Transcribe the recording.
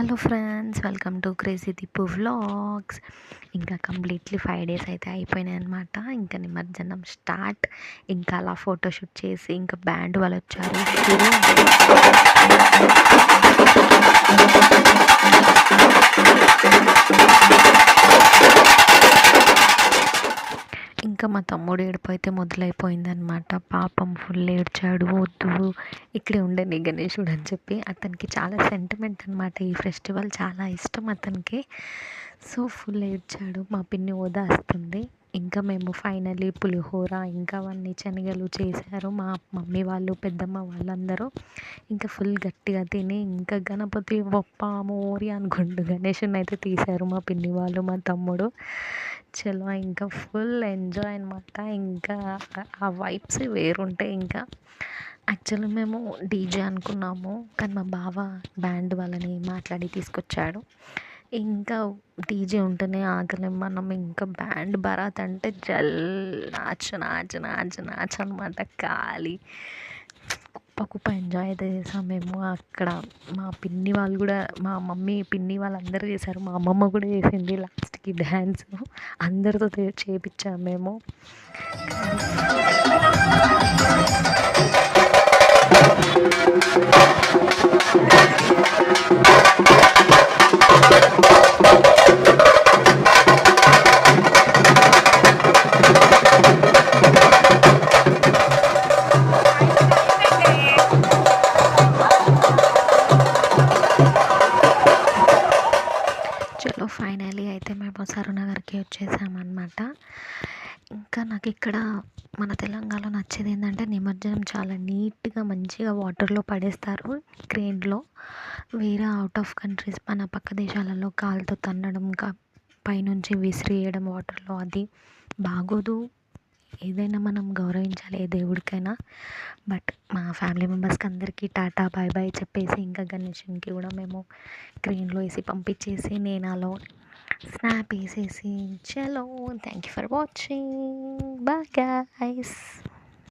Hello friends, welcome to crazy Deepu vlogs. ఇంకా completely 5 days అయితే అయిపోయినాయి అనమాట. ఇంకా నిమజ్జనం స్టార్ట్. ఇంకా అలా ఫోటోషూట్ చేసి ఇంకా బ్యాండ్ వాళ్ళు వచ్చారు. ఇంకా మా తమ్ముడు ఏడుపు అయితే మొదలైపోయిందనమాట. పాపం ఫుల్ ఏడ్చాడు. వద్దు, ఇక్కడే ఉండే నీ గణేశుడు అని చెప్పి. అతనికి చాలా సెంటిమెంట్ అనమాట, ఈ ఫెస్టివల్ చాలా ఇష్టం అతనికి. సో ఫుల్ ఏడ్చాడు. మా పిన్ని ఓదాస్తుంది. ఇంకా మేము ఫైనల్లీ పులిహోర ఇంకా అవన్నీ శనగలు చేశారు మా మమ్మీ వాళ్ళు, పెద్దమ్మ వాళ్ళందరూ. ఇంకా ఫుల్ గట్టిగా తిని ఇంకా గణపతి బొప్ప మోరి అనుకుంటూ గణేషుని అయితే తీశారు మా పిన్ని వాళ్ళు, మా తమ్ముడు. చలో ఇంకా ఫుల్ ఎంజాయ్ అనమాట. ఇంకా ఆ వైబ్స్ వేరుంటాయి. ఇంకా యాక్చువల్లీ మేము డీజే అనుకున్నాము, కానీ మా బావ బ్యాండ్ వాళ్ళని మాట్లాడి తీసుకొచ్చాడు. ఇంకా డీజే ఉంటేనే ఆగలేం మనం. ఇంకా బ్యాండ్ బరాత్ అంటే Jal notch notch notch notch అనమాట. ఖాళీ కుప్ప కుప్ప ఎంజాయ్ అయితే చేసాం మేము అక్కడ. మా పిన్ని వాళ్ళు కూడా, మా మమ్మీ పిన్ని వాళ్ళందరూ చేశారు. మా అమ్మమ్మ కూడా చేసింది లాస్ట్కి డ్యాన్స్. అందరితో చేపించాము మేము. చలో ఫైనలీ అయితే మేము సరునగర్కి వచ్చేసామన్నమాట. ఇంకా నాకు ఇక్కడ మన తెలంగాణలో నచ్చేది ఏంటంటే నిమజ్జనం చాలా నీట్గా మంచిగా వాటర్లో పడేస్తారు క్రేన్లో. వేరే అవుట్ ఆఫ్ కంట్రీస్ మన పక్క దేశాలలో కాలుతో తన్నడం, పైనుంచి విసిరేయడం వాటర్లో, అది బాగోదు. ఏదైనా మనం గౌరవించాలి, ఏ దేవుడికైనా. బట్ మా ఫ్యామిలీ మెంబర్స్కి అందరికీ టాటా బాయ్ బాయ్ చెప్పేసి ఇంకా గణేషన్కి కూడా మేము క్రేన్లో వేసి పంపించేసి నేను అలా స్నాప్ వేసేసి చలో. Thank you for watching. Bye guys.